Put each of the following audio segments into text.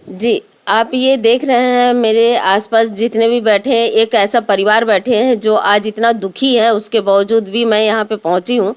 जी, आप ये देख रहे हैं मेरे आसपास जितने भी बैठे हैं, एक ऐसा परिवार बैठे हैं जो आज इतना दुखी है, उसके बावजूद भी मैं यहाँ पे पहुँची हूँ।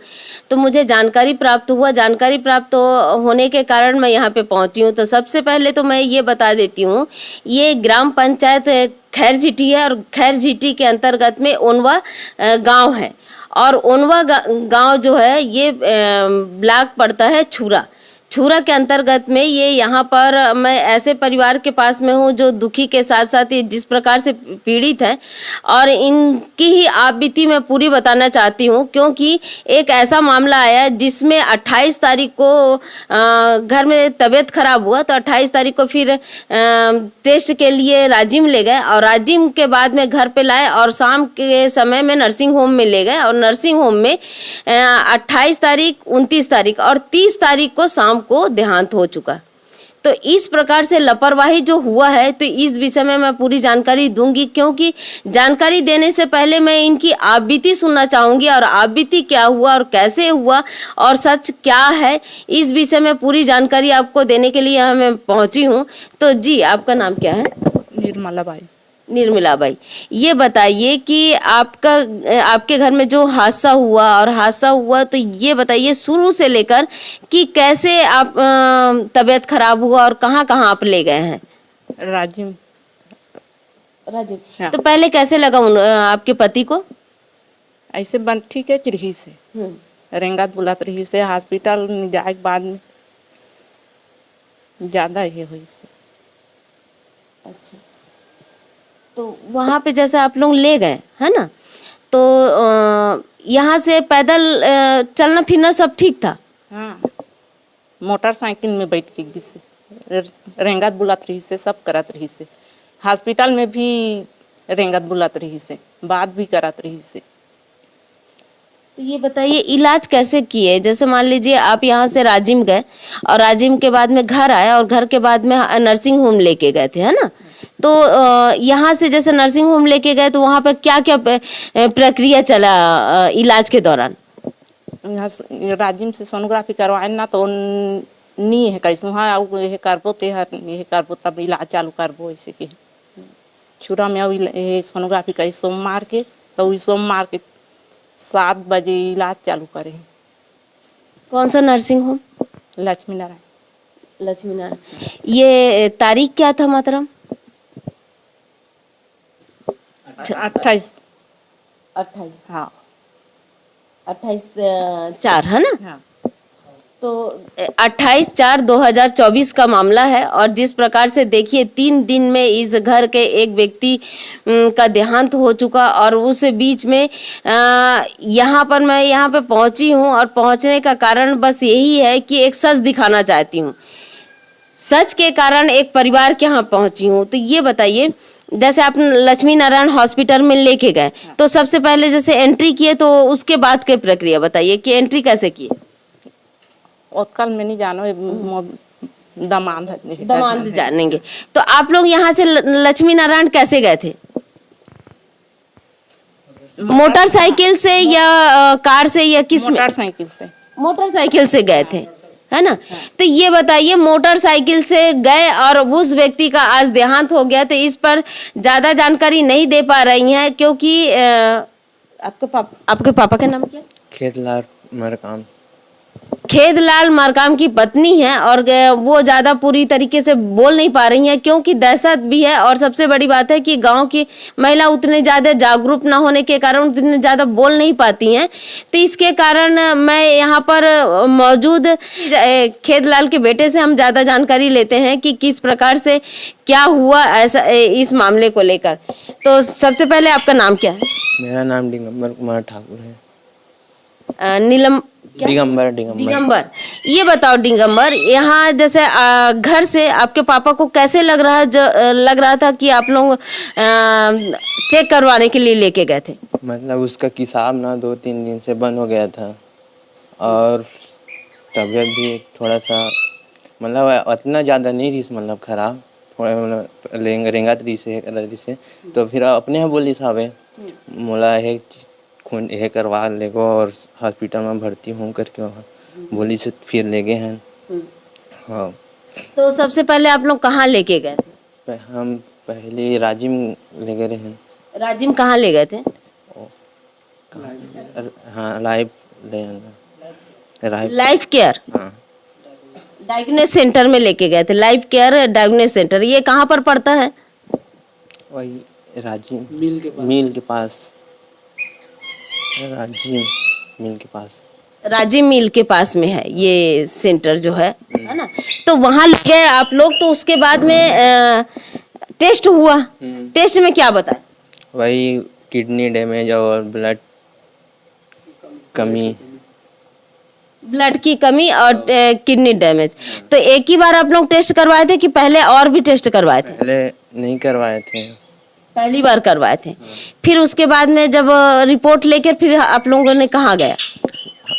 तो मुझे जानकारी प्राप्त होने के कारण मैं यहाँ पे पहुँची हूँ। तो सबसे पहले तो मैं ये बता देती हूँ, ये ग्राम पंचायत खैरझिटी है और खैरझिटी के अंतर्गत में ओनवा गाँव है। और ओनवा गाँव जो है ये ब्लॉक पड़ता है छूरा। छूरा के अंतर्गत में ये यहाँ पर मैं ऐसे परिवार के पास में हूँ जो दुखी के साथ साथ ये जिस प्रकार से पीड़ित हैं, और इनकी ही आप बीती मैं पूरी बताना चाहती हूँ, क्योंकि एक ऐसा मामला आया जिसमें 28 तारीख को घर में तबीयत खराब हुआ। तो 28 तारीख को फिर टेस्ट के लिए राजिम ले गए और राजिम के बाद में घर पे लाए और शाम के समय में नर्सिंग होम में ले गए। और नर्सिंग होम में 28 तारीख, 29 तारीख और 30 तारीख को शाम को देहांत हो चुका। तो इस प्रकार से लापरवाही जो हुआ है, तो इस विषय में मैं पूरी जानकारी दूंगी, क्योंकि जानकारी देने से पहले मैं इनकी आप बीती सुनना चाहूँगी और आप बीती क्या हुआ और कैसे हुआ और सच क्या है, इस विषय में पूरी जानकारी आपको देने के लिए यहाँ मैं पहुँची हूँ। तो जी, आपका नाम क्या है? निर्मला बाई। निर्मला बाई, ये बताइए कि आपके घर में जो हादसा हुआ तो ये बताइए शुरू से लेकर कि कैसे आप तबीयत खराब हुआ और कहाँ कहाँ आप ले गए हैं? राजिम। हाँ। तो पहले कैसे लगा आपके पति को? ऐसे बन ठीक है रही से रेंगात बुलात रही से हॉस्पिटल में जाए के बाद में ज़्यादा ये हुई से। अच्छा, तो वहाँ पे जैसे आप लोग ले गए है ना, तो यहाँ से पैदल चलना फिरना सब ठीक था? हाँ, मोटरसाइकिल में बैठ के जिससे रेंगात बुलात रही से सब करत रही से। हॉस्पिटल में भी रेंगात बुलात रही से, बात भी करत रही से। तो ये बताइए इलाज कैसे किए? जैसे मान लीजिए आप यहाँ से राजिम गए और राजिम के बाद में घर आए और घर के बाद में नर्सिंग होम लेके गए थे, है ना? तो यहाँ से जैसे नर्सिंग होम लेके गए तो वहाँ पे क्या क्या प्रक्रिया चला इलाज के दौरान? यहाँ राजिम से सोनोग्राफी करवाए ना तो नहीं है कैसे वहाँ ये करबो ते ये करबो तब इलाज चालू करबो। ऐसे के छुरा में ये सोनोग्राफी करी सोमवार के, तो सोमवार के 7 बजे इलाज चालू करे। कौन सा नर्सिंग होम? लक्ष्मी नारायण। लक्ष्मी नारायण। ये तारीख क्या था मातरम? 28। हाँ, 28/4 है ना? हाँ। तो 28/4/2024 का मामला है। और जिस प्रकार से देखिए 3 दिन में इस घर के एक व्यक्ति का देहांत हो चुका, और उस बीच में यहाँ पर मैं यहाँ पे पहुँची हूँ और पहुँचने का कारण बस यही है कि एक सच दिखाना चाहती हूँ। सच के कारण एक परिवार के यहाँ पहुँची हूँ। तो ये बताइए, जैसे आप लक्ष्मी नारायण हॉस्पिटल में लेके गए, तो सबसे पहले जैसे एंट्री किए तो उसके बाद की प्रक्रिया बताइए कि एंट्री कैसे किए? उत्कल में नहीं जानो, दमांद जानेंगे। तो आप लोग यहाँ से लक्ष्मी नारायण कैसे गए थे? मोटरसाइकिल से या कार से या किस में? मोटरसाइकिल से। मोटरसाइकिल से गए थे, है ना? तो ये बताइए मोटरसाइकिल से गए और उस व्यक्ति का आज देहांत हो गया, तो इस पर ज्यादा जानकारी नहीं दे पा रही हैं, क्योंकि आपके पापा का नाम क्या? खेतलाल मरकाम। खेदलाल मरकाम की पत्नी है और वो ज़्यादा पूरी तरीके से बोल नहीं पा रही हैं, क्योंकि दहशत भी है। और सबसे बड़ी बात है कि गांव की महिला उतने ज़्यादा जागरूक ना होने के कारण उतने ज़्यादा बोल नहीं पाती हैं। तो इसके कारण मैं यहाँ पर मौजूद खेदलाल के बेटे से हम ज़्यादा जानकारी लेते हैं कि किस प्रकार से क्या हुआ ऐसा इस मामले को लेकर। तो सबसे पहले आपका नाम क्या है? मेरा नाम दिगंबर कुमार ठाकुर है। दिगंबर। ये बताओ दिगंबर, यहाँ जैसे घर से आपके पापा को कैसे लग रहा था कि आप लोग चेक करवाने के लिए लेके गए थे? मतलब उसका किसाब ना 2-3 दिन से बंद हो गया था और तबीयत भी थोड़ा सा मतलब उतना ज़्यादा नहीं रही, मतलब खराब थोड़ा, मतलब रेंगत रही से तो फिर अपने यहाँ बोली साहब मोला है खून यह करवा लेगो और हॉस्पिटल में भर्ती हूँ करके बोली से फिर ले गए हैं। हाँ, तो सबसे पहले आप लोग कहाँ लेके गए थे? हम पहले राजिम ले गए हैं। राजिम कहाँ ले गए थे? हाँ लाइव ले लाइव। लाइफ केयर हाँ डायग्नोस सेंटर में लेके गए थे। लाइफ केयर डायग्नोस सेंटर ये कहाँ पर पड़ता है? वही राजिम मिल के पास। राजिम मिल के पास। राजिम मिल के पास में है ये सेंटर जो है ना? तो वहाँ ले गए आप लोग, तो उसके बाद में टेस्ट हुआ। टेस्ट में क्या बताया? वही किडनी डैमेज और ब्लड कमी। ब्लड की कमी और किडनी डैमेज। तो एक ही बार आप लोग टेस्ट करवाए थे कि पहले और भी टेस्ट करवाए थे? पहले नहीं करवाए थे। पहली बार करवाए थे। फिर उसके बाद में जब रिपोर्ट लेकर फिर आप लोगों ने कहाँ गया?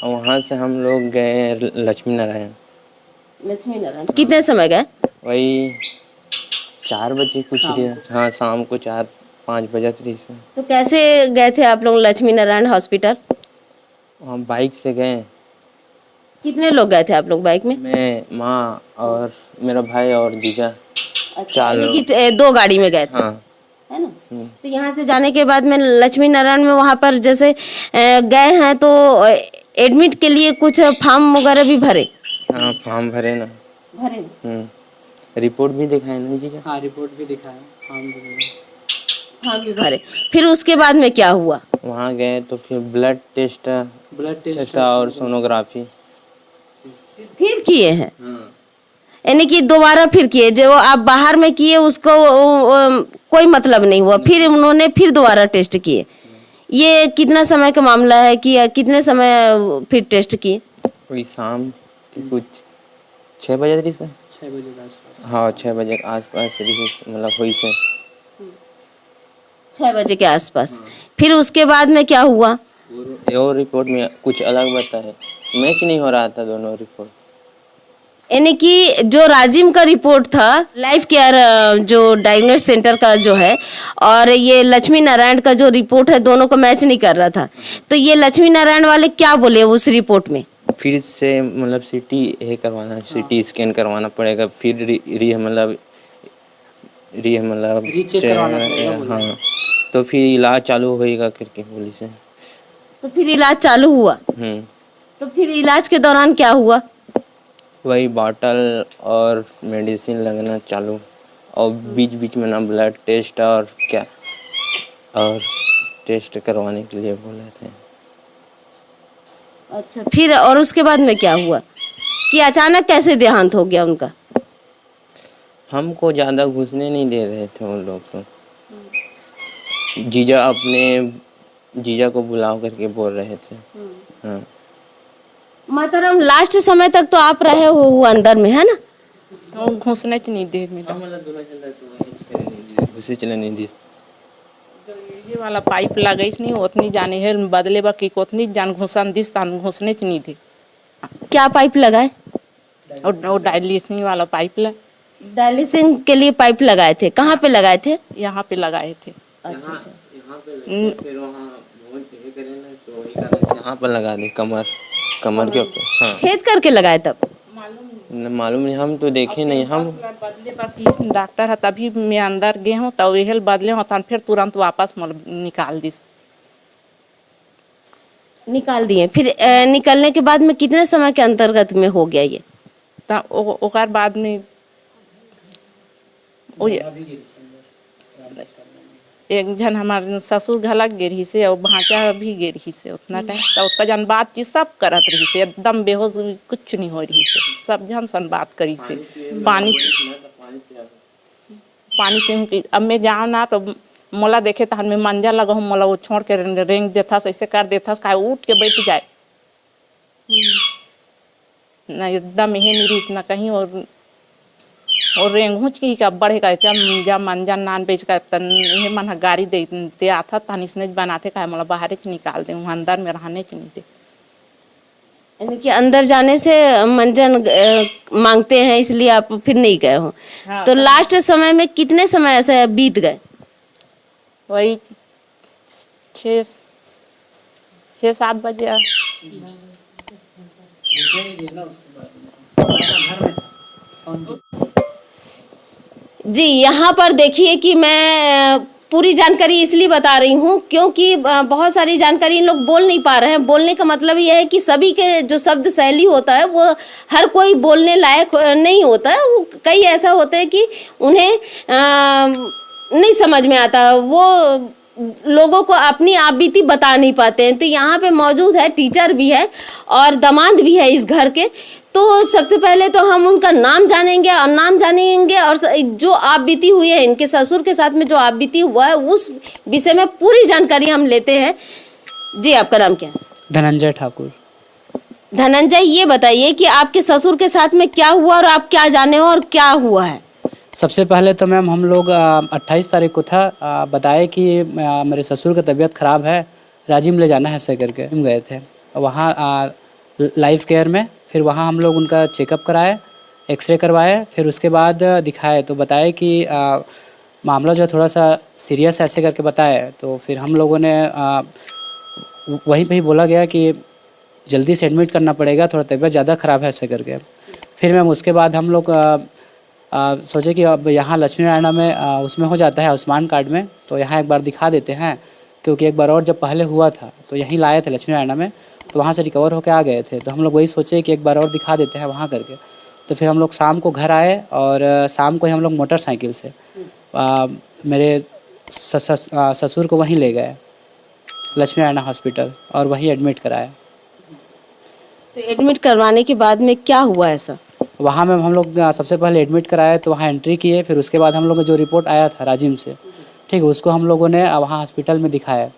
वहाँ से हम लोग गए लक्ष्मी नारायण। लक्ष्मी नारायण कितने समय गए? वही 4 बजे कुछ रही। हाँ शाम को 4-5 बजे रही से। तो कैसे गए थे आप लोग लक्ष्मी नारायण हॉस्पिटल? वहाँ बाइक से गए। कितने लोग गए थे आप लोग बाइक में? मैं, माँ और मेरा भाई और जीजा। अच्छा, चार यानी लोग। कि 2 गाड़ी में गए थे, हाँ है ना? तो यहाँ से जाने के बाद में लक्ष्मी नारायण में वहाँ पर जैसे गए हैं तो एडमिट के लिए कुछ फॉर्म वगैरह भी भरे? हाँ फॉर्म भरे ना। भरे। रिपोर्ट भी दिखाए ना जीजा। हाँ रिपोर्ट भी दिखाया, फॉर्म भी भरे। फिर उसके बाद में क्या हुआ? वहाँ गए तो फिर ब्लड टेस्ट और सोनोग्राफी फिर किए हैं, यानी कि दोबारा फिर किए। जो आप बाहर में किए उसको कोई मतलब नहीं हुआ, फिर उन्होंने फिर दोबारा टेस्ट किए। ये कितना समय का मामला है कि कितने समय फिर टेस्ट किए? कोई शाम के कुछ 6 बजे रही से। 6 बजे के आसपास। हाँ 6 बजे के आसपास रही, मतलब हुई से 6 बजे के आसपास। फिर उसके बाद में क्या हुआ? और रिपोर्ट में कुछ अलग बताए। मैच नहीं हो रहा था दोनों रिपोर्ट। यानी कि जो राजिम का रिपोर्ट था, लाइफ केयर जो डायग्नोस सेंटर का जो है, और ये लक्ष्मी नारायण का जो रिपोर्ट है, दोनों को मैच नहीं कर रहा था। तो ये लक्ष्मी नारायण वाले क्या बोले उस रिपोर्ट में? फिर से मतलब सीटी करवाना, सीटी स्कैन करवाना पड़ेगा, फिर मतलब रीचेक करवाना पड़ेगा। हाँ तो फिर इलाज चालू होएगा करके बोली से। तो फिर इलाज चालू हुआ। तो फिर इलाज के दौरान क्या हुआ? वही बॉटल और मेडिसिन लगना चालू, और बीच बीच में ना ब्लड टेस्ट और क्या और टेस्ट करवाने के लिए बोले थे। अच्छा, फिर और उसके बाद में क्या हुआ कि अचानक कैसे देहांत हो गया उनका? हमको ज़्यादा घुसने नहीं दे रहे थे उन लोग। तो जीजा को बुलाओ करके बोल रहे थे। हाँ मतलब लास्ट समय तक तो आप रहे हो वो अंदर में, है ना? वो घुसने च नहीं दे मिला। घुसे चले नहीं दी। ये वाला पाइप लगैस नहीं उतनी जाने है बदले बा कि उतनी जान घुसन दिस तान घुसने च नहीं दे। क्या पाइप लगाए? और डायलिसिस वाला पाइप ला डायलिसिस के लिए पाइप लगाए थे। कहाँ पे लगाए थे? यहाँ पे लगाए थे। अच्छा। फिर वहाँ यहाँ पर लगा दी, कमर के ऊपर। हाँ छेद करके लगाए तब? मालूम नहीं, हम तो देखे नहीं। हम बदले पर किस डॉक्टर है तभी मैं अंदर गए हूँ तब यह बदले होता फिर तुरंत वापस निकाल दिस। निकाल दिए। फिर निकलने के बाद में कितने समय के अंतर्गत में हो गया ये? ओकर बाद में एक जन हमारे ससुर घलक गिरी से और भांचा भी गिरी से उतना टाइम तो उसका जन बातचीत सब करत रही से, एकदम बेहोश कुछ नहीं हो रही से, सब जन सन बात करी से। पानी पी अब मैं जाऊँ ना तो मोला देखे तो हमें मंजा लगा हूँ, मोला वो छोड़ के रेंग देता ऐसे कर देता का उठ के बैठ जाए ना, एकदम यही निरीस ना कहीं। और रेंगूच की का बढ़े का जब मंजन नान बेच का तन ये मन गाड़ी दे आता तन इसने बनाते का मोला बाहर च निकाल दे, अंदर में रहने च नहीं दे। यानी कि अंदर जाने से मंजन मांगते हैं इसलिए आप फिर नहीं गए हो। हाँ, तो लास्ट समय में कितने समय ऐसे बीत गए? वही 6-7 बजे। जी, यहाँ पर देखिए कि मैं पूरी जानकारी इसलिए बता रही हूँ क्योंकि बहुत सारी जानकारी इन लोग बोल नहीं पा रहे हैं। बोलने का मतलब ये है कि सभी के जो शब्द शैली होता है वो हर कोई बोलने लायक नहीं होता है। वो कई ऐसा होता है कि उन्हें नहीं समझ में आता, वो लोगों को अपनी आप बीती बता नहीं पाते हैं। तो यहाँ पे मौजूद है, टीचर भी है और दामाद भी है इस घर के। तो सबसे पहले तो हम उनका नाम जानेंगे और जो आप बीती हुई है इनके ससुर के साथ में जो आप बीती हुआ है उस विषय में पूरी जानकारी हम लेते हैं। जी, आपका नाम क्या है? धनंजय ठाकुर। धनंजय, ये बताइए कि आपके ससुर के साथ में क्या हुआ और आप क्या जाने हो और क्या हुआ है? सबसे पहले तो मैम हम लोग 28 तारीख को था, बताए कि मेरे ससुर की तबीयत ख़राब है, राजिम ले जाना है ऐसे करके हम गए थे वहाँ लाइफ केयर में। फिर वहाँ हम लोग उनका चेकअप कराए, एक्सरे करवाए, फिर उसके बाद दिखाए तो बताए कि मामला जो है थोड़ा सा सीरियस ऐसे करके बताए। तो फिर हम लोगों ने वहीं पे ही बोला गया कि जल्दी से एडमिट करना पड़ेगा, थोड़ा तबीयत ज़्यादा ख़राब है ऐसे करके। फिर मैम उसके बाद हम लोग सोचे कि अब यहाँ लक्ष्मी नारायण में उसमें हो जाता है आयुष्मान कार्ड में, तो यहाँ एक बार दिखा देते हैं, क्योंकि एक बार और जब पहले हुआ था तो यहीं लाए थे लक्ष्मी नारायण में, तो वहाँ से रिकवर होकर आ गए थे। तो हम लोग वही सोचे कि एक बार और दिखा देते हैं वहाँ करके। तो फिर हम लोग शाम को घर आए और शाम को ही हम लोग मोटरसाइकिल से मेरे ससुर को वहीं ले गए लक्ष्मी नारायण हॉस्पिटल और वहीं एडमिट कराया। तो एडमिट करवाने के बाद में क्या हुआ ऐसा? वहाँ में हम लोग सबसे पहले एडमिट कराए तो वहाँ एंट्री किए, फिर उसके बाद हम लोग को जो रिपोर्ट आया था राजिम से, ठीक है, उसको हम लोगों ने वहाँ हॉस्पिटल में दिखाया।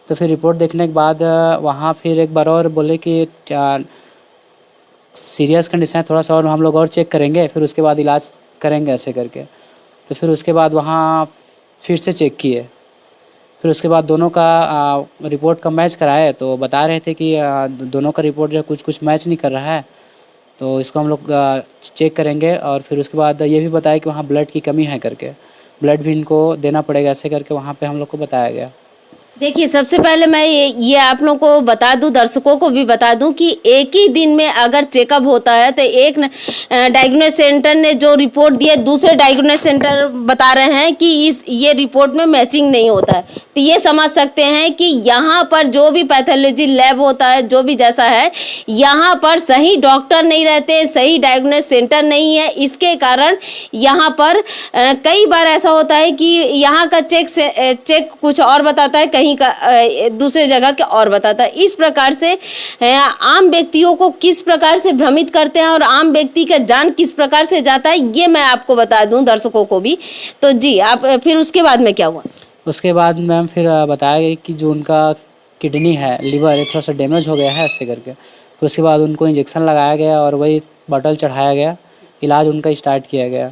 तो फिर रिपोर्ट देखने के बाद वहाँ फिर एक बार और बोले कि सीरियस कंडीशन है, थोड़ा सा और हम लोग और चेक करेंगे, फिर उसके बाद इलाज करेंगे ऐसे करके। तो फिर उसके बाद वहाँ फिर से चेक किए, फिर उसके बाद दोनों का रिपोर्ट का मैच कराए तो बता रहे थे कि दोनों का रिपोर्ट जो कुछ मैच नहीं कर रहा है, तो इसको हम लोग चेक करेंगे। और फिर उसके बाद ये भी बताया कि वहाँ ब्लड की कमी है करके, ब्लड भी इनको देना पड़ेगा ऐसे करके वहाँ पे हम लोग को बताया गया। देखिए, सबसे पहले मैं ये आप लोगों को बता दूं, दर्शकों को भी बता दूं कि एक ही दिन में अगर चेकअप होता है तो एक डायग्नोसिस सेंटर ने जो रिपोर्ट दी है, दूसरे डायग्नोसिस सेंटर बता रहे हैं कि ये रिपोर्ट में मैचिंग नहीं होता है। तो ये समझ सकते हैं कि यहाँ पर जो भी पैथोलॉजी लैब होता है, जो भी जैसा है, यहाँ पर सही डॉक्टर नहीं रहते, सही डायग्नोसिस सेंटर नहीं है। इसके कारण यहाँ पर कई बार ऐसा होता है कि यहाँ का चेक कुछ और बताता है, कहीं का दूसरे जगह के और बताता है। इस प्रकार से आम व्यक्तियों को किस प्रकार से भ्रमित करते हैं और आम व्यक्ति का जान किस प्रकार से जाता है, ये मैं आपको बता दूं, दर्शकों को भी। तो जी, आप फिर उसके बाद में क्या हुआ? उसके बाद मैम फिर बताया गया कि जो उनका किडनी है, लिवर है, थोड़ा सा डैमेज हो गया है ऐसे करके। फिर उसके बाद उनको इंजेक्शन लगाया गया और वही बॉटल चढ़ाया गया, इलाज उनका स्टार्ट किया गया।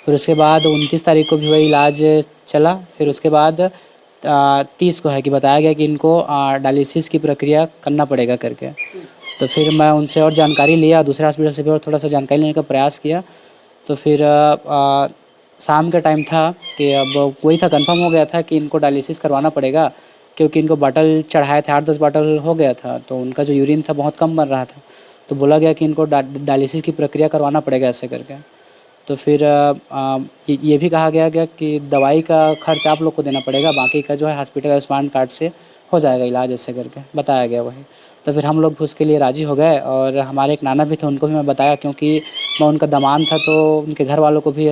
फिर उसके बाद 29 तारीख को भी वही इलाज चला। फिर उसके बाद 30 को है कि बताया गया कि इनको डायलिसिस की प्रक्रिया करना पड़ेगा करके। तो फिर मैं उनसे और जानकारी लिया, दूसरे हॉस्पिटल से भी और थोड़ा सा जानकारी लेने का प्रयास किया। तो फिर शाम का टाइम था कि अब वही था, कंफर्म हो गया था कि इनको डायलिसिस करवाना पड़ेगा, क्योंकि इनको बॉटल चढ़ाए थे, 8-10 बॉटल हो गया था, तो उनका जो यूरिन था बहुत कम बन रहा था। तो बोला गया कि इनको डायलिसिस की प्रक्रिया करवाना पड़ेगा ऐसे करके। तो फिर ये भी कहा गया कि दवाई का खर्च आप लोग को देना पड़ेगा, बाकी का जो है हॉस्पिटल आयुष्मान कार्ड से हो जाएगा इलाज ऐसे करके बताया गया वही। तो फिर हम लोग भी उसके लिए राज़ी हो गए। और हमारे एक नाना भी थे, उनको भी मैं बताया, क्योंकि मैं उनका दामाद था तो उनके घर वालों को भी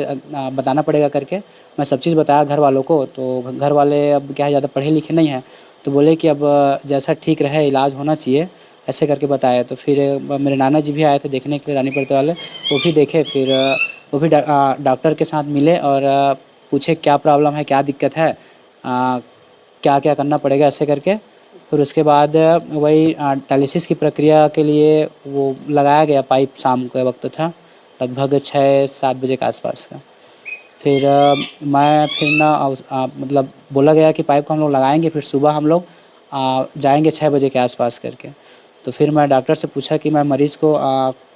बताना पड़ेगा करके मैं सब चीज़ बताया घर वालों को। तो घर वाले अब क्या है, ज़्यादा पढ़े लिखे नहीं हैं, तो बोले कि अब जैसा ठीक रहे इलाज होना चाहिए ऐसे करके बताया। तो फिर मेरे नाना जी भी आए थे देखने के लिए, रानी पड़ते वाले, वो भी देखे। फिर वो भी डॉक्टर के साथ मिले और पूछे क्या प्रॉब्लम है, क्या दिक्कत है, क्या क्या करना पड़ेगा ऐसे करके। फिर उसके बाद वही डायलिसिस की प्रक्रिया के लिए वो लगाया गया पाइप, शाम के वक्त था, लगभग 6-7 बजे के आसपास का। फिर मैं फिर मतलब बोला गया कि पाइप को हम लोग लगाएंगे, फिर सुबह हम लोग जाएंगे 6 बजे के आसपास करके। तो फिर मैं डॉक्टर से पूछा कि मैं मरीज़ को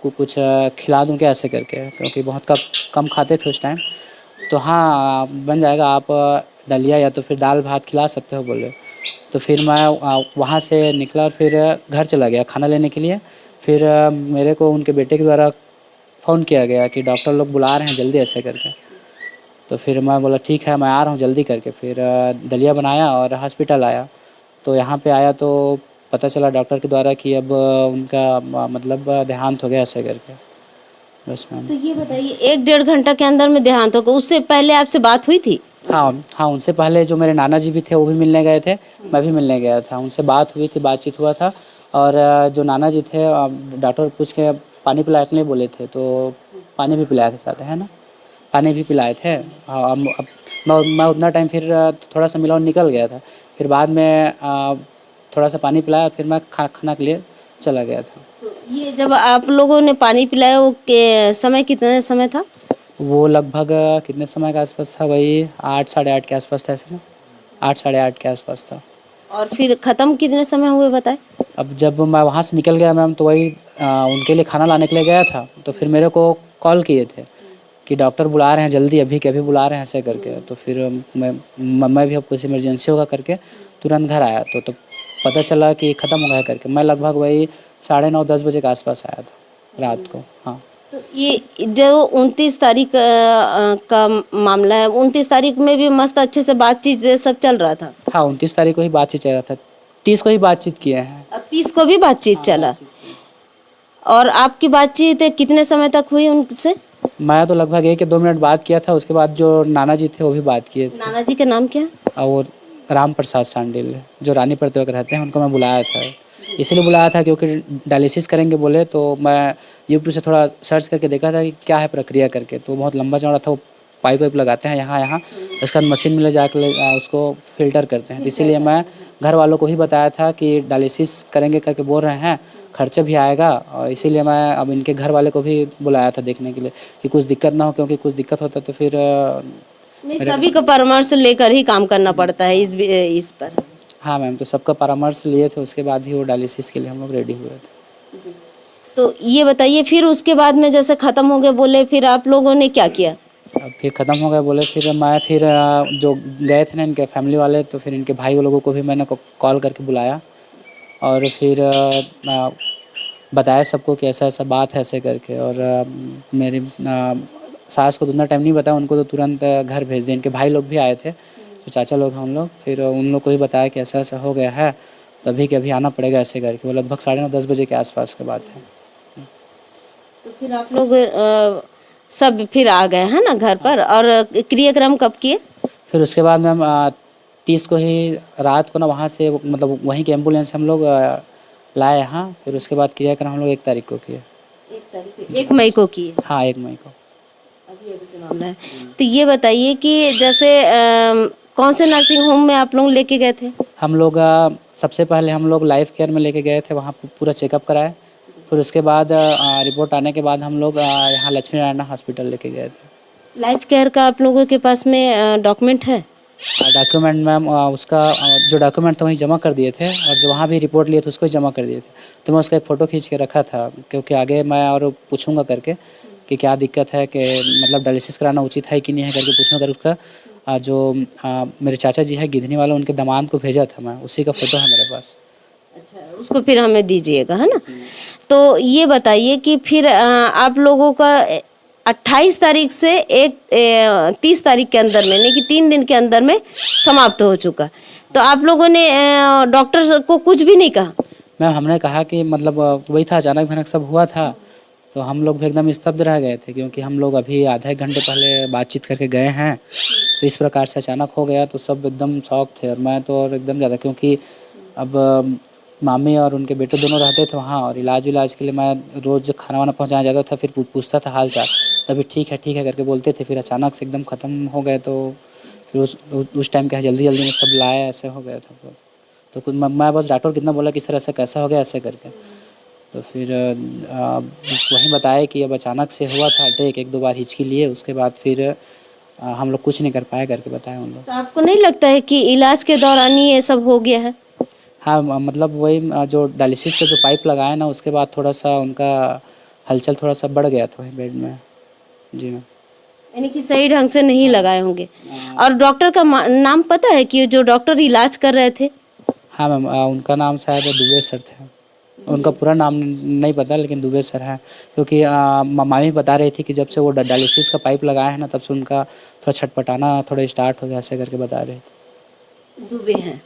कुछ खिला दूं क्या ऐसे करके, क्योंकि बहुत कम खाते थे उस टाइम। तो हाँ, बन जाएगा, आप दलिया या तो फिर दाल भात खिला सकते हो बोले। तो फिर मैं वहाँ से निकला और फिर घर चला गया खाना लेने के लिए। फिर मेरे को उनके बेटे के द्वारा फ़ोन किया गया कि डॉक्टर लोग बुला रहे हैं जल्दी ऐसे करके। तो फिर मैं बोला ठीक है मैं आ रहा हूँ जल्दी करके। फिर दलिया बनाया और हॉस्पिटल आया। तो यहाँ पे आया तो पता चला डॉक्टर के द्वारा कि अब उनका मतलब देहांत हो गया ऐसे करके। बस मैम। तो ये बताइए 1-1.5 घंटा के अंदर में देहांत होगा, उससे पहले आपसे बात हुई थी? हाँ हाँ, उनसे पहले जो मेरे नाना जी भी थे वो भी मिलने गए थे, मैं भी मिलने गया था, उनसे बात हुई थी, बातचीत हुआ था। और जो नाना जी थे डॉक्टर पूछ के पानी पिलाने के लिए बोले थे तो पानी भी पिलाए थे साथ, है ना, पानी भी पिलाए थे। हाँ, अब मैं उतना टाइम फिर थोड़ा सा मिला और निकल गया था। फिर बाद में थोड़ा सा पानी पिलाया फिर मैं खाना के लिए चला गया था। तो ये जब आप लोगों ने पानी पिलाया वो के समय कितने समय था? वो लगभग कितने समय के आसपास था, वही 8 साढ़े 8 के आसपास था ऐसे ना, 8 साढ़े 8 के आसपास था। और फिर ख़त्म कितने समय हुए बताएं? अब जब मैं वहाँ से निकल गया मैम तो वही उनके लिए खाना लाने के लिए गया था। तो फिर मेरे को कॉल किए थे कि डॉक्टर बुला रहे हैं जल्दी, अभी के अभी बुला रहे हैं ऐसे करके। तो फिर मैं भी अब कुछ इमरजेंसी होगा करके तुरंत घर आया। तो पता चला कि ख़त्म हो गया करके। मैं लगभग वही 9:30-10 बजे के आसपास आया था रात को। हाँ। तो ये जो 29 तारीख का मामला है, 29 तारीख में भी मस्त अच्छे से बातचीत सब चल रहा था? हाँ, 29 तारीख को ही बातचीत चल रहा था, 30 को ही बातचीत किए हैं। 30 को भी बातचीत चला? और आपकी बातचीत कितने समय तक हुई उनसे? मैं तो लगभग 1 या 2 मिनट बात किया था। उसके बाद जो नाना जी थे वो भी बात किए थे। नाना जी का नाम क्या है? और राम प्रसाद सांडिल जो रानी प्रत्योक रहते हैं, उनको मैं बुलाया था। इसलिए बुलाया था क्योंकि डायलिसिस करेंगे बोले। तो मैं यूट्यूब से थोड़ा सर्च करके देखा था कि क्या है प्रक्रिया करके। तो बहुत लंबा चौड़ा था। वो पाइप वाइप लगाते हैं यहाँ उसके बाद मशीन में ले जाकर उसको फ़िल्टर करते हैं। तो इसीलिए मैं घर वालों को ही बताया था कि डायलिसिस करेंगे करके बोल रहे हैं, खर्चा भी आएगा। और इसीलिए मैं अब इनके घर वाले को भी बुलाया था देखने के लिए कि कुछ दिक्कत ना हो, क्योंकि कुछ दिक्कत होता तो फिर नहीं, सभी को परामर्श लेकर ही काम करना पड़ता है इस पर। हाँ मैम, तो सबका परामर्श लिए थे, उसके बाद ही वो डायलिसिस के लिए हम लोग रेडी हुए थे। तो ये बताइए फिर उसके बाद में जैसे ख़त्म हो गया बोले, फिर आप लोगों ने क्या किया? अब फिर ख़त्म हो गया बोले, फिर मैं जो गए थे ना इनके फैमिली वाले, तो फिर इनके भाई लोगों को भी मैंने कॉल करके बुलाया। और फिर बताया सबको कि ऐसा ऐसा बात है ऐसे करके। और मेरी सास को तो उतना टाइम नहीं बताया, उनको तो तुरंत घर भेज दिया। इनके भाई लोग भी आए थे, जो चाचा लोग हैं उन लोग, फिर उन लोग को ही बताया कि ऐसा ऐसा हो गया है, तो अभी के अभी आना पड़ेगा ऐसे करके। वो लगभग 9:30-10 बजे के आसपास की बात है। तो फिर आप लोग सब फिर आ गए हैं ना घर पर? और क्रियाक्रम कब किए? फिर उसके बाद मैम 30 को ही रात को ना वहाँ से मतलब वहीं के एम्बुलेंस हम लोग लाए यहाँ। फिर उसके बाद क्रियाक्रम हम लोग 1 तारीख को किए। 1 मई को किए? हाँ, 1 मई को। अभी अभी का मामला है। तो ये बताइए कि जैसे कौन से नर्सिंग होम में आप लोग लेके गए थे? हम लोग सबसे पहले हम लोग लाइफ केयर में लेके गए थे, वहाँ पूरा चेकअप कराए। फिर उसके बाद रिपोर्ट आने के बाद हम लोग यहाँ लक्ष्मी नारायण हॉस्पिटल लेके गए थे। लाइफ केयर का आप लोगों के पास में डॉक्यूमेंट है? डॉक्यूमेंट मैम उसका जो डॉक्यूमेंट था वहीं जमा कर दिए थे, और जो वहाँ भी रिपोर्ट लिए थे उसको जमा कर दिए थे। तो मैं उसका एक फ़ोटो खींच के रखा था, क्योंकि आगे मैं और पूछूंगा करके कि क्या दिक्कत है, कि मतलब डायलिसिस कराना उचित है कि नहीं है करके पूछूंगा। कर उसका जो मेरे चाचा जी है गिधनी वाला, उनके दामाद को भेजा था मैं, उसी का फ़ोटो है मेरे पास। अच्छा, उसको फिर हमें दीजिएगा, है ना? तो ये बताइए कि फिर आप लोगों का 28 तारीख से 30 तारीख के अंदर में, यानी कि 3 दिन के अंदर में समाप्त हो चुका। तो आप लोगों ने डॉक्टर को कुछ भी नहीं कहा? मैम हमने कहा कि मतलब वही था, अचानक भनक सब हुआ था, तो हम लोग भी एकदम स्तब्ध रह गए थे, क्योंकि हम लोग अभी आधा 1 घंटे पहले बातचीत करके गए हैं। तो इस प्रकार से अचानक हो गया तो सब एकदम शॉक थे, और मैं तो और एकदम ज़्यादा, क्योंकि अब मामी और उनके बेटे दोनों रहते थे वहाँ, और इलाज के लिए मैं रोज़ खाना वाना पहुँचाया जाता था। फिर पूछता था हाल चाल, तभी ठीक है करके बोलते थे। फिर अचानक से एकदम ख़त्म हो गए, तो फिर उस टाइम क्या है जल्दी में सब लाए, ऐसे हो गया था। तो कुछ मैं बस डॉक्टर कितना बोला कि सर ऐसा कैसा हो गया ऐसे करके। तो फिर वहीं बताया कि अब अचानक से हुआ था अटैक, 1-2 बार हिचकी लिए, उसके बाद फिर हम लोग कुछ नहीं कर पाए करके बताया उन लोग। तो आपको नहीं लगता है कि इलाज के दौरान ही ये सब हो गया है? हाँ मतलब वही जो डायलिसिस का जो पाइप लगाया ना, उसके बाद थोड़ा सा उनका हलचल थोड़ा सा बढ़ गया था बेड में। जी मैम। यानी कि सही ढंग से नहीं लगाए होंगे। और डॉक्टर का नाम पता है कि जो डॉक्टर इलाज कर रहे थे? हाँ मैम, उनका नाम शायद दुबे सर थे। उनका पूरा नाम नहीं पता, लेकिन दुबे सर है। क्योंकि मामी बता रही थी कि जब से वो डायलिसिस का पाइप लगाया है ना, तब से उनका थोड़ा छटपटाना थोड़ा स्टार्ट हो गया, ऐसे करके बता रहे थे। दुबे हैं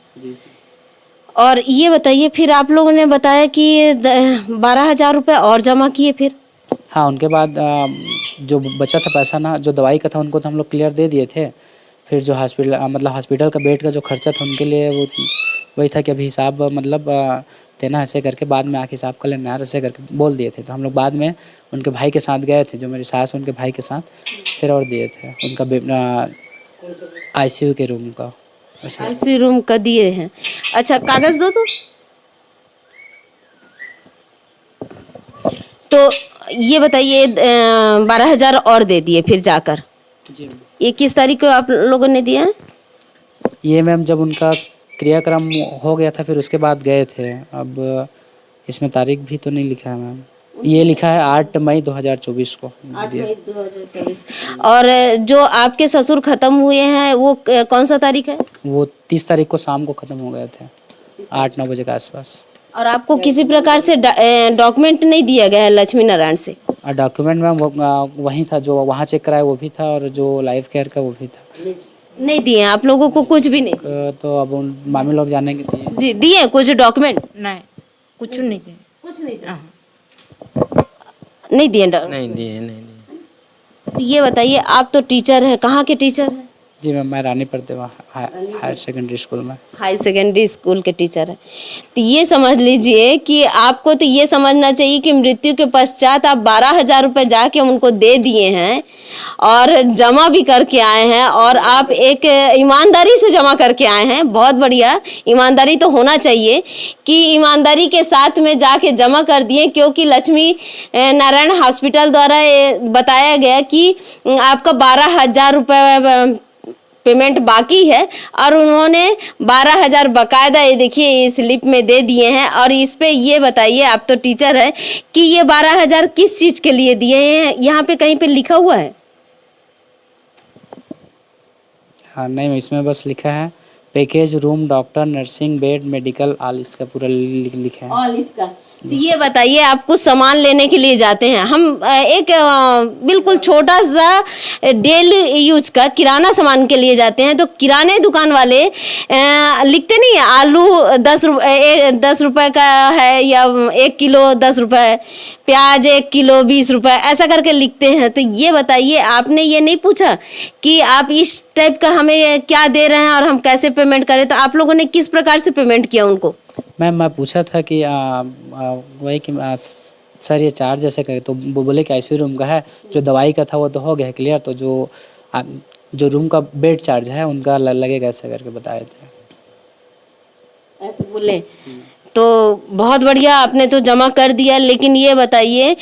और ये बताइए, फिर आप लोगों ने बताया कि 12,000 रुपये और जमा किए फिर? हाँ, उनके बाद जो बचा था पैसा ना, जो दवाई का था, उनको तो हम लोग क्लियर दे दिए थे। फिर जो हॉस्पिटल का बेड का जो खर्चा था उनके लिए, वो वही था कि अभी हिसाब देना, ऐसे करके बाद में आके हिसाब कर लेना यार, ऐसे करके बोल दिए थे। तो हम लोग बाद में उनके भाई के साथ गए थे, जो मेरी सास उनके भाई के साथ, फिर और दिए थे उनका ICU के रूम का। ICU रूम का दिए हैं। अच्छा, कागज दो तो ये बताइए, 12,000 और दे दिए फिर जाकर? जी। ये किस तारीख को आप लोगों ने दिया है? ये मैम जब उनका क्रियाक्रम हो गया था, फिर उसके बाद गए थे। अब इसमें तारीख भी तो नहीं लिखा है मैम, ये लिखा है 8 मई 2024 को। 8 मई 2024। और जो आपके ससुर खत्म हुए हैं वो कौन सा तारीख है? वो 30 तारीख को शाम को ख़त्म हो गए थे, 8-9 बजे के आसपास। और आपको किसी प्रकार से डॉक्यूमेंट नहीं दिया गया है लक्ष्मी नारायण से? डॉक्यूमेंट मैम वही था, जो वहाँ चेक कराया वो भी था, और जो लाइफ केयर का वो भी था। नहीं दिए आप लोगों को? कुछ भी नहीं? तो अब उन मामी लोग जानेंगे दिए। जी, दिए कुछ डॉक्यूमेंट? नहीं, कुछ नहीं दे। कुछ नहीं दिया? नहीं दिए? नहीं दिए, नहीं दिए। तो ये बताइए, आप तो टीचर हैं, कहाँ के टीचर हैं? जी मैम, मैं रानी प्रतिभा हायर सेकेंडरी स्कूल में। हाई सेकेंडरी स्कूल के टीचर हैं। तो ये समझ लीजिए कि आपको तो ये समझना चाहिए कि मृत्यु के पश्चात आप 12,000 रुपये जाके उनको दे दिए हैं और जमा भी करके आए हैं, और आप एक ईमानदारी से जमा करके आए हैं। बहुत बढ़िया, ईमानदारी तो होना चाहिए कि ईमानदारी के साथ में जाके जमा कर दिए, क्योंकि लक्ष्मी नारायण हॉस्पिटल द्वारा बताया गया कि आपका 12,000 रुपये पेमेंट बाकी है, और उन्होंने 12,000 बकायदा ये देखिए स्लिप में दे दिए हैं। और इस पे ये बताइए, आप तो टीचर हैं, कि ये 12,000 किस चीज़ के लिए दिए हैं? यहाँ पे कहीं पे लिखा हुआ है? हाँ नहीं, इसमें बस लिखा है package, room, doctor, nursing, bed, medical, all, इसका पूरा लिखा है। ऑल इसका। तो ये बताइए, आप कुछ सामान लेने के लिए जाते हैं, हम एक बिल्कुल छोटा सा डेली यूज का किराना सामान के लिए जाते हैं, तो किराने दुकान वाले लिखते नहीं है आलू 10 रुपए का है, या 1 किलो 10 रुपए, प्याज 1 किलो 20 रुपए, ऐसा करके लिखते हैं। तो ये बताइए, आपने ये नहीं पूछा कि आप इस टाइप का हमें क्या दे रहे हैं और हम कैसे पेमेंट करें? तो आप लोगों ने किस प्रकार से पेमेंट किया उनको? मैम मैं पूछा था कि वही कि सर ये चार्ज ऐसे करे, तो वो बोले कि ICU रूम का है, जो दवाई का था वो तो हो गया क्लियर, तो जो रूम का बेड चार्ज है उनका लगेगा, ऐसे करके बताए थे। ऐसे बोले? तो बहुत बढ़िया, आपने तो जमा कर दिया। लेकिन ये बताइए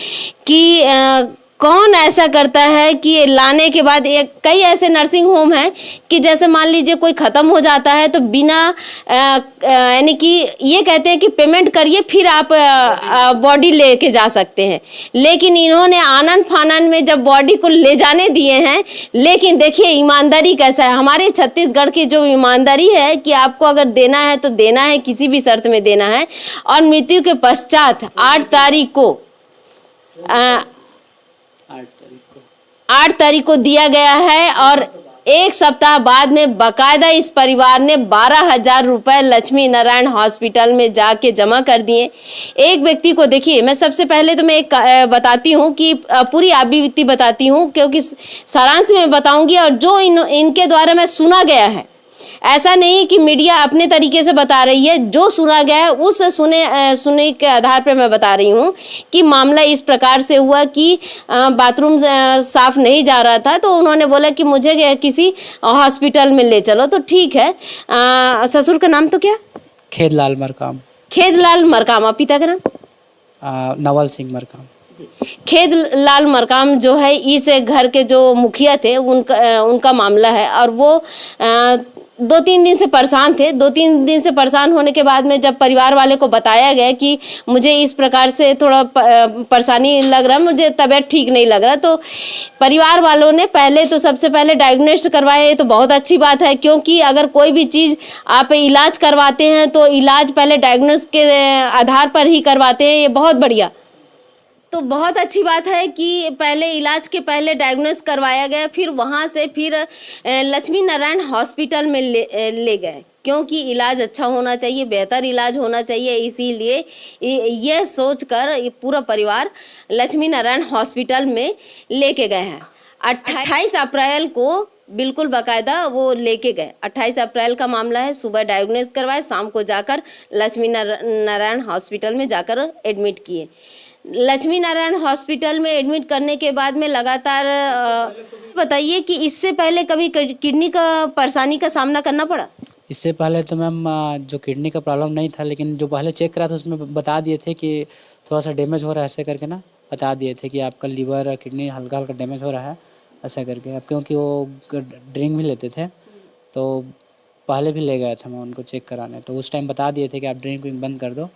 कि कौन ऐसा करता है कि लाने के बाद कई ऐसे नर्सिंग होम हैं कि जैसे मान लीजिए कोई ख़त्म हो जाता है तो बिना यानी कि ये कहते हैं कि पेमेंट करिए फिर आप बॉडी लेके जा सकते हैं, लेकिन इन्होंने आनन फानन में जब बॉडी को ले जाने दिए हैं। लेकिन देखिए ईमानदारी कैसा है, हमारे छत्तीसगढ़ की जो ईमानदारी है कि आपको अगर देना है तो देना है, किसी भी शर्त में देना है। और मृत्यु के पश्चात 8 तारीख को 8 तारीख को दिया गया है, और 1 सप्ताह बाद में बकायदा इस परिवार ने 12,000 रुपये लक्ष्मी नारायण हॉस्पिटल में जाके जमा कर दिए। एक व्यक्ति को देखिए, मैं सबसे पहले तो मैं एक बताती हूँ कि पूरी आबिवृत्ति बताती हूँ, क्योंकि सारांश में बताऊंगी और जो इनके द्वारा मैं सुना गया है, ऐसा नहीं कि मीडिया अपने तरीके से बता रही है, जो सुना गया है उस सुने के आधार पर मैं बता रही हूँ कि मामला इस प्रकार से हुआ कि बाथरूम साफ नहीं जा रहा था, तो उन्होंने बोला कि मुझे किसी हॉस्पिटल में ले चलो। तो ठीक है, ससुर का नाम तो क्या? खेदलाल मरकाम। खेदलाल मरकाम। पिता का नाम? नवल सिंह मरकाम। खेदलाल मरकाम जो है, इस घर के जो मुखिया थे, उनका मामला है। और वो 2-3 दिन से परेशान थे। 2-3 दिन से परेशान होने के बाद में जब परिवार वाले को बताया गया कि मुझे इस प्रकार से थोड़ा परेशानी लग रहा है, मुझे तबीयत ठीक नहीं लग रहा, तो परिवार वालों ने पहले तो सबसे पहले डायग्नोस्ट करवाया। ये तो बहुत अच्छी बात है, क्योंकि अगर कोई भी चीज़ आप इलाज करवाते हैं तो इलाज पहले डायग्नोस्ट के आधार पर ही करवाते हैं। ये बहुत बढ़िया, तो बहुत अच्छी बात है कि पहले इलाज के पहले डायग्नोस करवाया गया, फिर वहाँ से फिर लक्ष्मी नारायण हॉस्पिटल में ले गए, क्योंकि इलाज अच्छा होना चाहिए, बेहतर इलाज होना चाहिए। इसीलिए ये सोचकर ये पूरा परिवार लक्ष्मी नारायण हॉस्पिटल में लेके गए हैं। 28 अप्रैल को बिल्कुल बाकायदा वो लेके गए। 28 अप्रैल का मामला है। सुबह डायग्नोस करवाए, शाम को जाकर लक्ष्मी नारायण हॉस्पिटल में जाकर एडमिट किए। लक्ष्मी नारायण हॉस्पिटल में एडमिट करने के बाद में लगातार बताइए कि इससे पहले कभी किडनी का परेशानी का सामना करना पड़ा? इससे पहले तो मैम जो किडनी का प्रॉब्लम नहीं था, लेकिन जो पहले चेक करा था उसमें बता दिए थे कि थोड़ा सा डैमेज हो रहा है, ऐसे करके ना बता दिए थे कि आपका लीवर किडनी हल्का हल्का डैमेज हो रहा है, ऐसा करके। अब क्योंकि वो ड्रिंक भी लेते थे तो पहले भी ले गया था मैं उनको चेक कराने, तो उस टाइम बता दिए थे कि आप ड्रिंक बंद कर दो,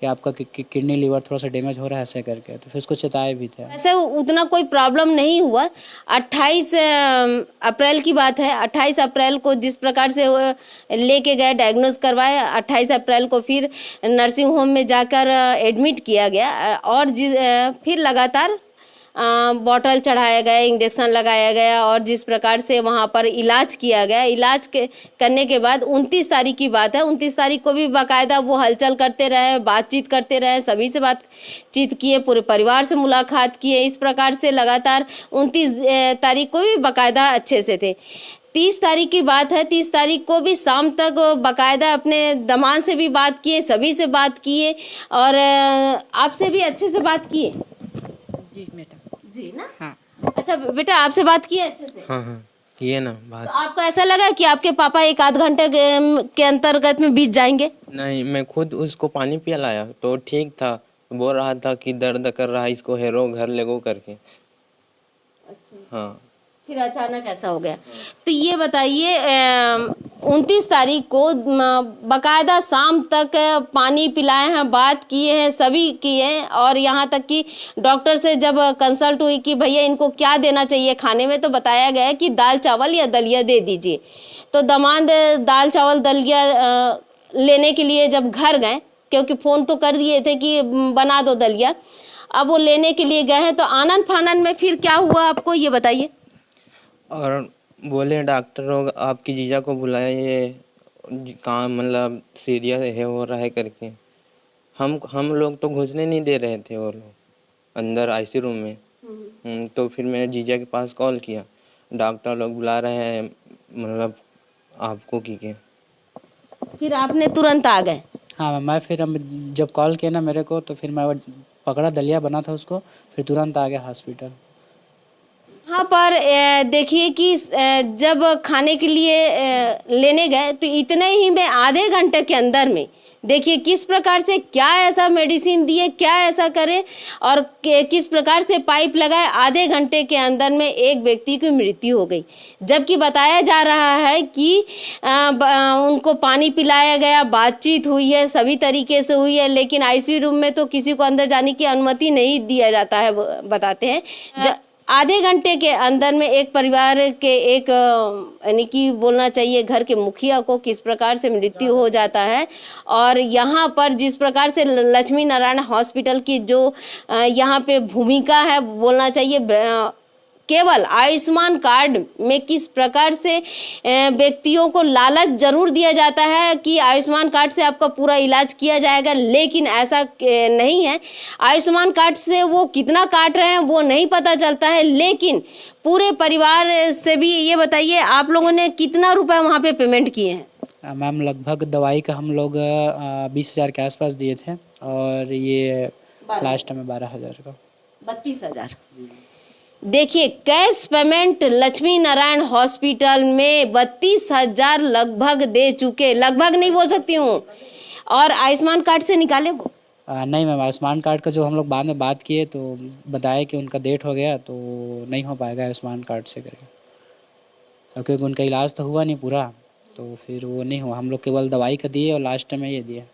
कि आपका किडनी लीवर थोड़ा सा डैमेज हो रहा है, ऐसे करके। तो फिर उसको चेताए भी थे। ऐसे उतना कोई प्रॉब्लम नहीं हुआ। 28 अप्रैल की बात है। 28 अप्रैल को जिस प्रकार से लेके गए, डायग्नोज करवाए, 28 अप्रैल को फिर नर्सिंग होम में जाकर एडमिट किया गया, और फिर लगातार बॉटल चढ़ाया गया, इंजेक्शन लगाया गया, और जिस प्रकार से वहाँ पर इलाज किया गया, इलाज करने के बाद 29 तारीख की बात है, 29 तारीख को भी बाकायदा वो हलचल करते रहे, बातचीत करते रहे, सभी से बातचीत किए, पूरे परिवार से मुलाकात किए। इस प्रकार से लगातार 29 तारीख को भी बाकायदा अच्छे से थे। 30 तारीख की बात है। 30 तारीख को भी शाम तक बाकायदा अपने दामाद से भी बात किए, सभी से बात किए, और आपसे भी अच्छे से बात किए। जी बेटा, जी ना? हाँ। अच्छा बेटा, आपसे बात की है अच्छे से? हाँ हाँ, किए ना तो बात। आपको ऐसा लगा कि आपके पापा 1-8 घंटे के अंतर्गत में बीत जाएंगे? नहीं, मैं खुद उसको पानी पिलाया तो ठीक था, बोल रहा था कि दर्द कर रहा है, इसको हेरो घर ले गो करके। अच्छा, हाँ। फिर अचानक ऐसा हो गया। तो ये बताइए, 29 तारीख को बाकायदा शाम तक पानी पिलाए हैं, बात किए हैं, सभी किए हैं, और यहाँ तक कि डॉक्टर से जब कंसल्ट हुई कि भैया इनको क्या देना चाहिए खाने में, तो बताया गया कि दाल चावल या दलिया दे दीजिए। तो दामाद दाल चावल दलिया लेने के लिए जब घर गए, क्योंकि फ़ोन तो कर दिए थे कि बना दो दलिया, अब वो लेने के लिए गए हैं, तो आनन फानन में फिर क्या हुआ आपको ये बताइए। और बोले डॉक्टर लोग आपकी जीजा को बुलाया, ये काम मतलब सीरियस है हो रहा है करके। हम लोग तो घुसने नहीं दे रहे थे वो लोग अंदर आईसीयू रूम में। तो फिर मैं जीजा के पास कॉल किया, डॉक्टर लोग बुला रहे हैं मतलब आपको की के। फिर आपने तुरंत आ गए? हाँ, मैं फिर जब कॉल किया ना मेरे को, तो फिर मैं पकड़ा, दलिया बना था उसको, फिर तुरंत आ गया हॉस्पिटल। हाँ, पर देखिए कि जब खाने के लिए लेने गए, तो इतने ही में आधे घंटे के अंदर में देखिए किस प्रकार से क्या ऐसा मेडिसिन दिए, क्या ऐसा करे, और किस प्रकार से पाइप लगाए। आधे घंटे के अंदर में एक व्यक्ति की मृत्यु हो गई, जबकि बताया जा रहा है कि उनको पानी पिलाया गया, बातचीत हुई है, सभी तरीके से हुई है, लेकिन आईसीयू रूम में तो किसी को अंदर जाने की अनुमति नहीं दिया जाता है, बताते हैं। आधे घंटे के अंदर में एक परिवार के एक यानी कि बोलना चाहिए घर के मुखिया को किस प्रकार से मृत्यु हो जाता है। और यहाँ पर जिस प्रकार से लक्ष्मी नारायण हॉस्पिटल की जो यहाँ पे भूमिका है, बोलना चाहिए केवल आयुष्मान कार्ड में किस प्रकार से व्यक्तियों को लालच जरूर दिया जाता है कि आयुष्मान कार्ड से आपका पूरा इलाज किया जाएगा, लेकिन ऐसा नहीं है। आयुष्मान कार्ड से वो कितना काट रहे हैं वो नहीं पता चलता है, लेकिन पूरे परिवार से भी ये बताइए, आप लोगों ने कितना रुपए वहाँ पे पेमेंट किए हैं? मैम लगभग दवाई का हम लोग 20,000 के आसपास दिए थे, और ये लास्ट में 12,000 का। 32,000। देखिए, cash payment Lakshmi Narayan hospital में 32,000 लगभग दे चुके, लगभग नहीं बोल सकती हूँ। और आयुष्मान कार्ड से निकाले वो? नहीं मैम, आयुष्मान कार्ड का जो हम लोग बाद में बात किए तो बताया कि उनका डेट हो गया, तो नहीं हो पाएगा आयुष्मान कार्ड से करके, क्योंकि उनका इलाज तो हुआ नहीं पूरा, तो फिर वो नहीं हुआ, हम लोग केवल दवाई का दिए और लास्ट में ये दिए।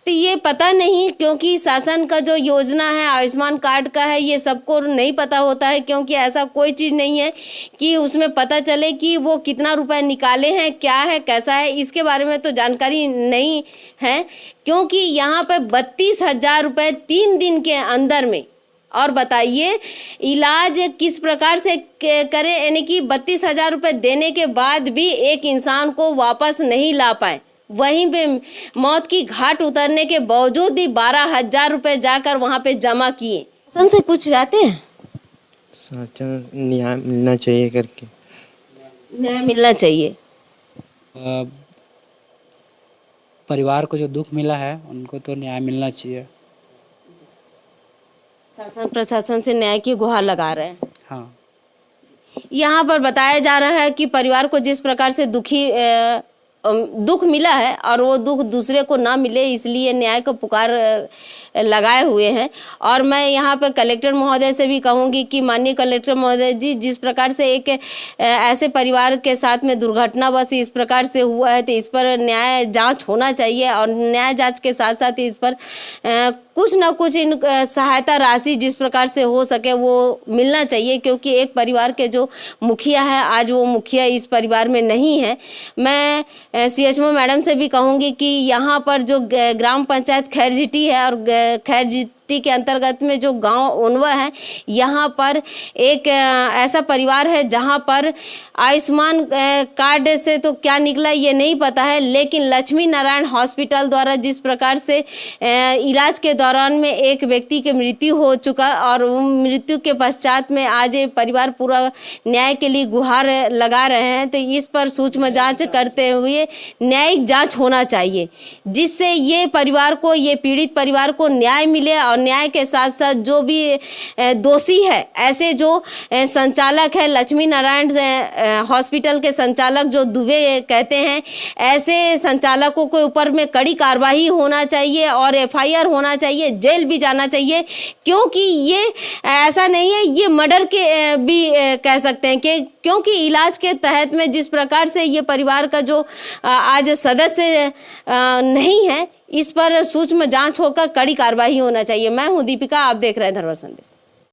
तो ये पता नहीं, क्योंकि शासन का जो योजना है आयुष्मान कार्ड का है, ये सबको नहीं पता होता है, क्योंकि ऐसा कोई चीज़ नहीं है कि उसमें पता चले कि वो कितना रुपए निकाले हैं, क्या है कैसा है, इसके बारे में तो जानकारी नहीं है। क्योंकि यहाँ पे 32,000 रुपये 3 दिन के अंदर में, और बताइए इलाज किस प्रकार से करें, यानी कि 32,000 रुपये देने के बाद भी एक इंसान को वापस नहीं ला पाए, वहीं पे मौत की घाट उतरने के बावजूद भी 12,000 रुपये जाकर वहाँ पे जमा किए। शासन से कुछ चाहते हैं? न्याय मिलना चाहिए करके। न्याय मिलना चाहिए। परिवार को जो दुख मिला है उनको तो न्याय मिलना चाहिए। शासन प्रशासन से न्याय की गुहार लगा रहे हैं। हाँ, यहाँ पर बताया जा रहा है कि परिवार को जिस प्रकार से दुख मिला है और वो दुख दूसरे को ना मिले, इसलिए न्याय को पुकार लगाए हुए हैं। और मैं यहाँ पे कलेक्टर महोदय से भी कहूँगी कि माननीय कलेक्टर महोदय जी, जिस प्रकार से एक ऐसे परिवार के साथ में दुर्घटनावश इस प्रकार से हुआ है, तो इस पर न्याय जांच होना चाहिए, और न्याय जांच के साथ साथ इस पर कुछ ना कुछ इन सहायता राशि जिस प्रकार से हो सके वो मिलना चाहिए। क्योंकि एक परिवार के जो मुखिया है, आज वो मुखिया इस परिवार में नहीं है। मैं CHO मैडम से भी कहूँगी कि यहाँ पर जो ग्राम पंचायत खैरजीटी है, और खैरजीटी के अंतर्गत में जो गांव उनवा है, यहाँ पर एक ऐसा परिवार है जहाँ पर आयुष्मान कार्ड से तो क्या निकला ये नहीं पता है, लेकिन लक्ष्मी नारायण हॉस्पिटल द्वारा जिस प्रकार से इलाज के दौरान में एक व्यक्ति की मृत्यु हो चुका, और मृत्यु के पश्चात में आज ये परिवार पूरा न्याय के लिए गुहार लगा रहे हैं। तो इस पर सूक्ष्म जांच करते हुए न्यायिक जांच होना चाहिए, जिससे ये परिवार को, ये पीड़ित परिवार को न्याय मिले। और न्याय के साथ साथ जो भी दोषी है, ऐसे जो संचालक है लक्ष्मी नारायण हॉस्पिटल के संचालक जो दुबे कहते हैं, ऐसे संचालकों के ऊपर में कड़ी कार्रवाई होना चाहिए और FIR होना चाहिए, जेल भी जाना चाहिए। क्योंकि ये ऐसा नहीं है, ये मर्डर के भी कह सकते हैं कि क्योंकि इलाज के तहत में जिस प्रकार से ये परिवार का जो आज सदस्य नहीं है, इस पर सूक्ष्म जांच होकर कड़ी कार्रवाई होना चाहिए। मैं हूं दीपिका, आप देख रहे हैं धरोहर संदेश।